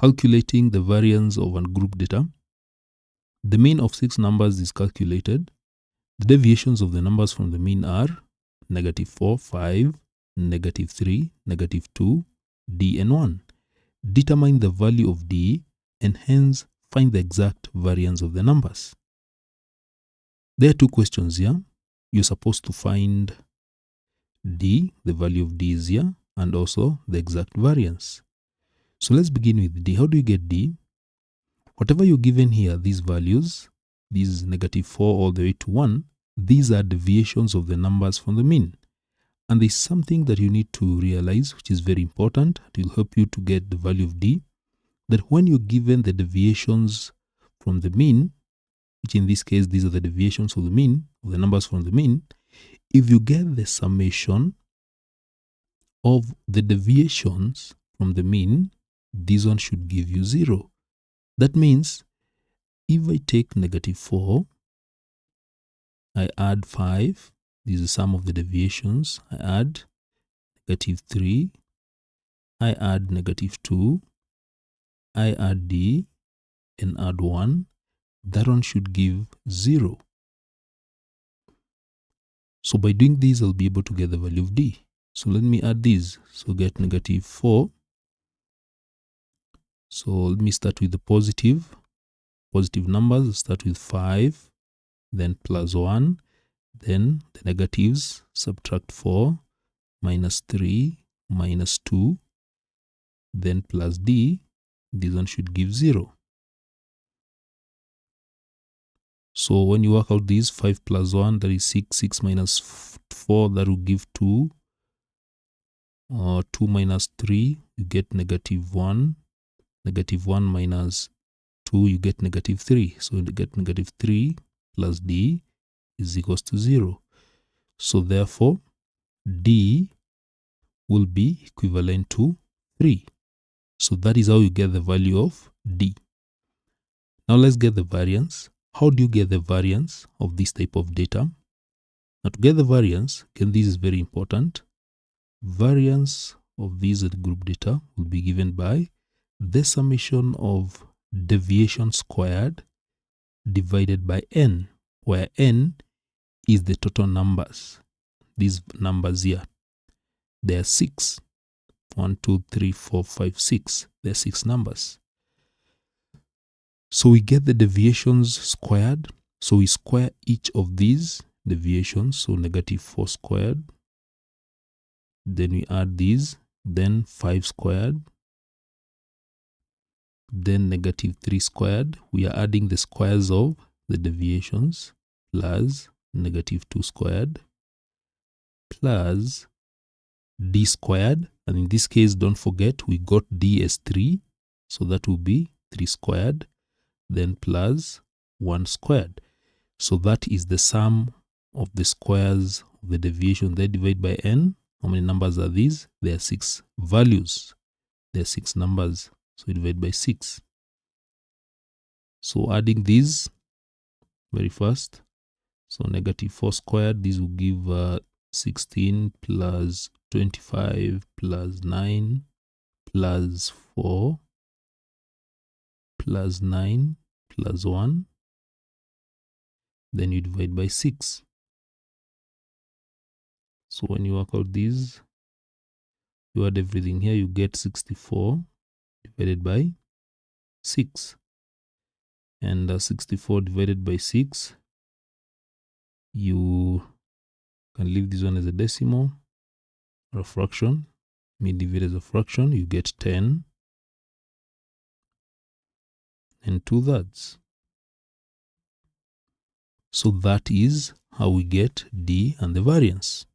Calculating the variance of ungrouped data. The mean of 6 numbers is calculated. The deviations of the numbers from the mean are -4, 5, -3, -2, d and 1. Determine the value of d and hence find the exact variance of the numbers. There are two questions here. You're supposed to find d, the value of d is here, and also the exact variance. So let's begin with d. How do you get d? Whatever you're given here, these values, these -4 all the way to 1, these are deviations of the numbers from the mean. And there's something that you need to realize, which is very important. It will help you to get the value of d, that when you're given the deviations from the mean, which in this case, these are the deviations of the mean, of the numbers from the mean, if you get the summation of the deviations from the mean, this one should give you 0. That means if I take -4, I add 5, this is the sum of the deviations, I add -3, I add -2, I add d, and add 1, that one should give 0. So by doing this, I'll be able to get the value of d. So let me add these. So get -4. So let me start with the positive numbers. Start with 5, then plus 1, then the negatives, subtract 4, -3, -2, then plus d. This one should give 0. So when you work out these, 5 plus 1, that is 6, 6 minus 4, that will give 2. 2 minus 3, you get -1. -1 minus 2, you get -3. So you get -3 plus d is equals to 0. So therefore, d will be equivalent to 3. So that is how you get the value of d. Now let's get the variance. How do you get the variance of this type of data? Now to get the variance, again, this is very important. Variance of this group data will be given by the summation of deviation squared divided by n, where n is the total numbers. These numbers here, they are 6. 1, 2, 3, 4, 5, 6. There are 6 numbers. So we get the deviations squared. So we square each of these deviations. So -4 squared. Then we add these. Then 5 squared. Then -3 squared. We are adding the squares of the deviations plus -2 squared plus d squared. And in this case, don't forget, we got d as 3. So that will be 3 squared. Then plus 1 squared. So that is the sum of the squares of the deviation. They divide by n. How many numbers are these? There are 6 values. There are 6 numbers. So we divide by 6. So adding these very fast. So -4 squared, this will give 16 plus 25 plus 9 plus 4 plus 9 plus 1. Then you divide by 6. So when you work out these, you add everything here, you get 64 divided by 6. And 64 divided by 6, you can leave this one as a decimal or a fraction. Mean divide as a fraction, you get 10 and 2/3. So that is how we get d and the variance.